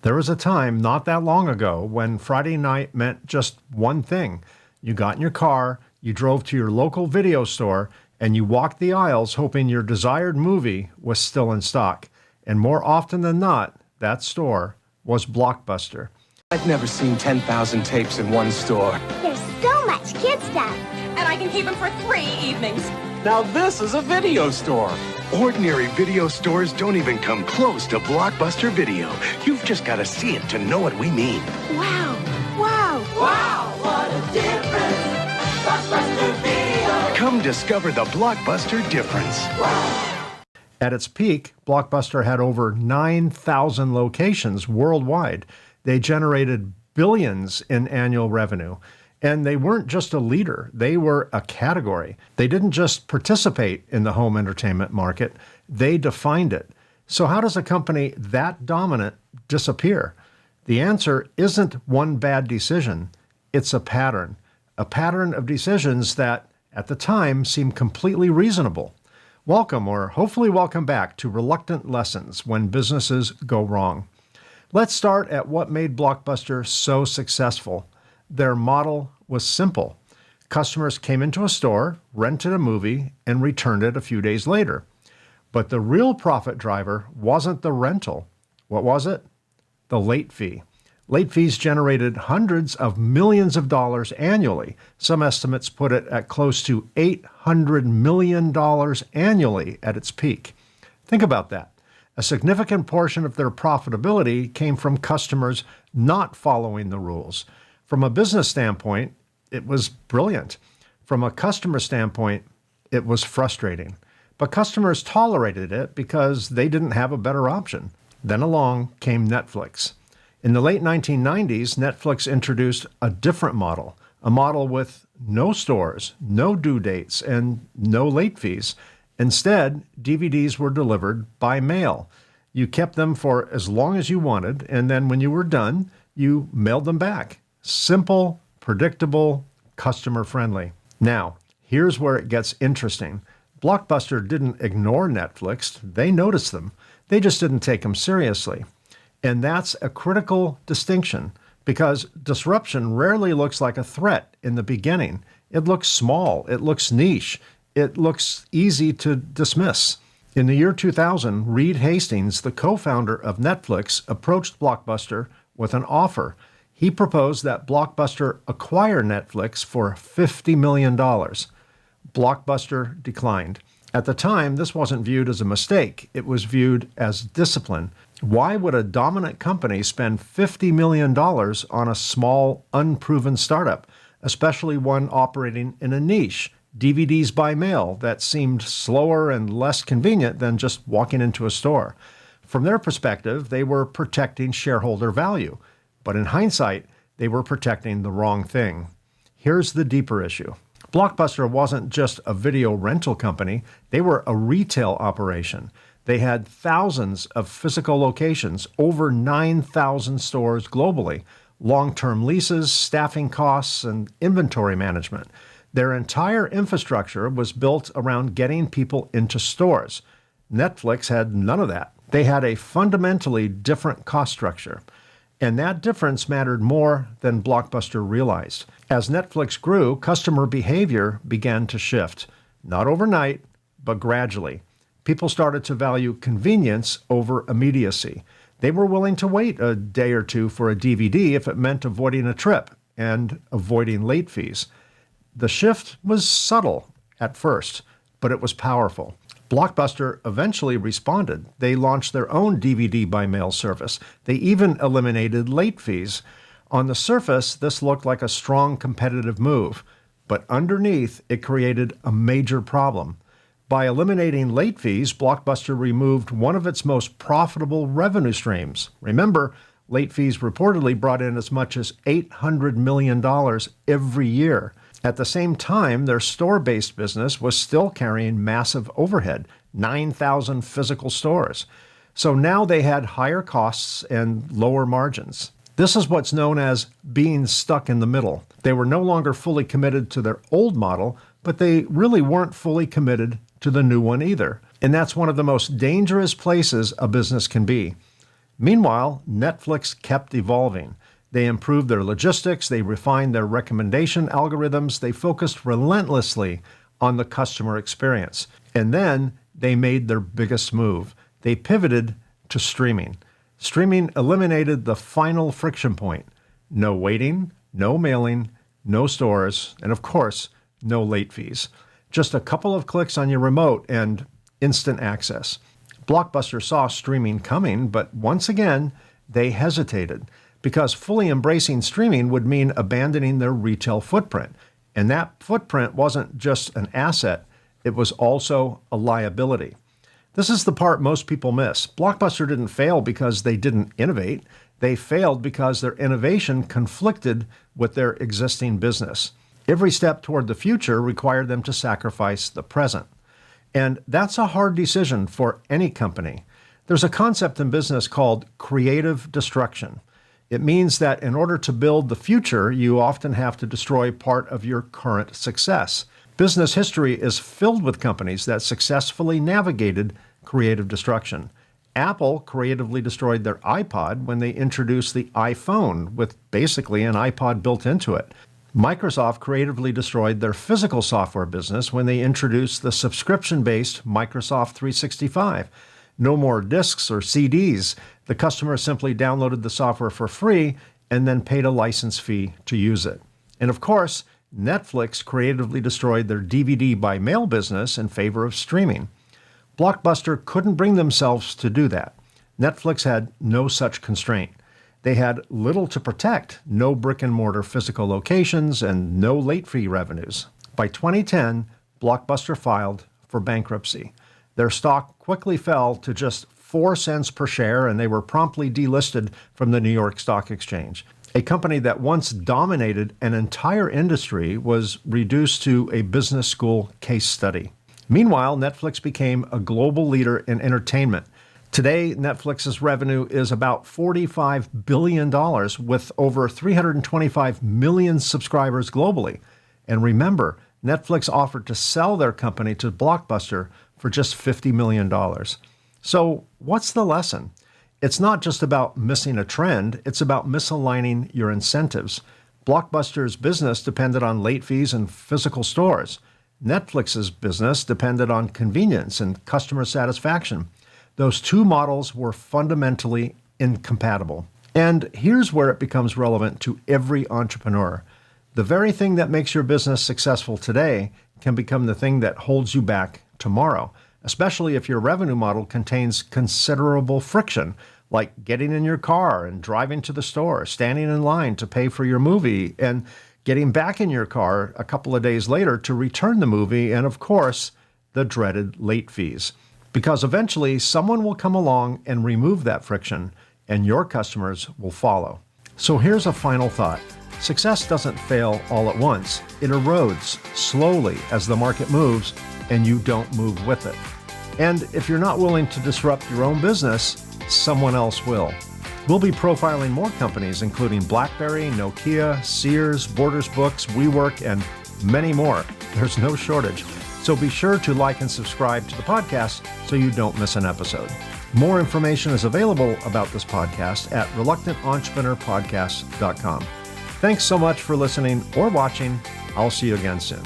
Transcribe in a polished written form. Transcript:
There was a time not that long ago when Friday night meant just one thing. You got in your car, you drove to your local video store, and you walked the aisles hoping your desired movie was still in stock. And more often than not, that store was Blockbuster. I've never seen 10,000 tapes in one store. There's so much kid stuff. And I can keep them for 3 evenings. Now this is a video store. Ordinary video stores don't even come close to Blockbuster Video. You've just got to see it to know what we mean. Wow. Wow. Wow, what a difference. Blockbuster Video. Come discover the Blockbuster difference. At its peak, Blockbuster had over 9,000 locations worldwide. They generated billions in annual revenue. And they weren't just a leader, they were a category. They didn't just participate in the home entertainment market, they defined it. So how does a company that dominant disappear? The answer isn't one bad decision, it's a pattern of decisions that, at the time, seemed completely reasonable. Welcome, or hopefully welcome back, to Reluctant Lessons When Businesses Go Wrong. Let's start at what made Blockbuster so successful. Their model was simple. Customers came into a store, rented a movie, and returned it a few days later. But the real profit driver wasn't the rental. What was it? The late fee. Late fees generated hundreds of millions of dollars annually. Some estimates put it at close to $800 million annually at its peak. Think about that. A significant portion of their profitability came from customers not following the rules. From a business standpoint, it was brilliant. From a customer standpoint, it was frustrating. But customers tolerated it because they didn't have a better option. Then along came Netflix. In the late 1990s, Netflix introduced a different model, a model with no stores, no due dates, and no late fees. Instead, DVDs were delivered by mail. You kept them for as long as you wanted, and then when you were done, you mailed them back. Simple, predictable, customer-friendly. Now, here's where it gets interesting. Blockbuster didn't ignore Netflix. They noticed them. They just didn't take them seriously. And that's a critical distinction because disruption rarely looks like a threat in the beginning. It looks small. It looks niche. It looks easy to dismiss. In the year 2000, Reed Hastings, the co-founder of Netflix, approached Blockbuster with an offer. He proposed that Blockbuster acquire Netflix for $50 million. Blockbuster declined. At the time, this wasn't viewed as a mistake. It was viewed as discipline. Why would a dominant company spend $50 million on a small, unproven startup, especially one operating in a niche, DVDs by mail, that seemed slower and less convenient than just walking into a store? From their perspective, they were protecting shareholder value. But in hindsight, they were protecting the wrong thing. Here's the deeper issue. Blockbuster wasn't just a video rental company. They were a retail operation. They had thousands of physical locations, over 9,000 stores globally, long-term leases, staffing costs, and inventory management. Their entire infrastructure was built around getting people into stores. Netflix had none of that. They had a fundamentally different cost structure. And that difference mattered more than Blockbuster realized. As Netflix grew, customer behavior began to shift. Not overnight, but gradually. People started to value convenience over immediacy. They were willing to wait a day or two for a DVD if it meant avoiding a trip and avoiding late fees. The shift was subtle at first, but it was powerful. Blockbuster eventually responded. They launched their own DVD by mail service. They even eliminated late fees. On the surface, this looked like a strong competitive move, but underneath, it created a major problem. By eliminating late fees, Blockbuster removed one of its most profitable revenue streams. Remember, late fees reportedly brought in as much as $800 million every year. At the same time, their store-based business was still carrying massive overhead, 9,000 physical stores. So now they had higher costs and lower margins. This is what's known as being stuck in the middle. They were no longer fully committed to their old model, but they really weren't fully committed to the new one either. And that's one of the most dangerous places a business can be. Meanwhile, Netflix kept evolving. They improved their logistics, they refined their recommendation algorithms, they focused relentlessly on the customer experience. And then they made their biggest move. They pivoted to streaming. Streaming eliminated the final friction point. No waiting, no mailing, no stores, and of course, no late fees. Just a couple of clicks on your remote and instant access. Blockbuster saw streaming coming, but once again, they hesitated because fully embracing streaming would mean abandoning their retail footprint. And that footprint wasn't just an asset, it was also a liability. This is the part most people miss. Blockbuster didn't fail because they didn't innovate. They failed because their innovation conflicted with their existing business. Every step toward the future required them to sacrifice the present. And that's a hard decision for any company. There's a concept in business called creative destruction. It means that in order to build the future, you often have to destroy part of your current success. Business history is filled with companies that successfully navigated creative destruction. Apple creatively destroyed their iPod when they introduced the iPhone with basically an iPod built into it. Microsoft creatively destroyed their physical software business when they introduced the subscription-based Microsoft 365. No more discs or CDs. The customer simply downloaded the software for free and then paid a license fee to use it. And of course, Netflix creatively destroyed their DVD by mail business in favor of streaming. Blockbuster couldn't bring themselves to do that. Netflix had no such constraint. They had little to protect, no brick-and-mortar physical locations, and no late fee revenues. By 2010, Blockbuster filed for bankruptcy. Their stock quickly fell to just 4 cents per share, and they were promptly delisted from the New York Stock Exchange. A company that once dominated an entire industry was reduced to a business school case study. Meanwhile, Netflix became a global leader in entertainment. Today, Netflix's revenue is about $45 billion with over 325 million subscribers globally. And remember, Netflix offered to sell their company to Blockbuster for just $50 million. So what's the lesson? It's not just about missing a trend, it's about misaligning your incentives. Blockbuster's business depended on late fees and physical stores. Netflix's business depended on convenience and customer satisfaction. Those two models were fundamentally incompatible. And here's where it becomes relevant to every entrepreneur. The very thing that makes your business successful today can become the thing that holds you back tomorrow, especially if your revenue model contains considerable friction, like getting in your car and driving to the store, standing in line to pay for your movie, and getting back in your car a couple of days later to return the movie, and of course, the dreaded late fees. Because eventually someone will come along and remove that friction, and your customers will follow. So here's a final thought. Success doesn't fail all at once. It erodes slowly as the market moves, and you don't move with it. And if you're not willing to disrupt your own business, someone else will. We'll be profiling more companies, including BlackBerry, Nokia, Sears, Borders Books, WeWork, and many more. There's no shortage. So be sure to like and subscribe to the podcast so you don't miss an episode. More information is available about this podcast at reluctantentrepreneur.podcast.com. Thanks so much for listening or watching. I'll see you again soon.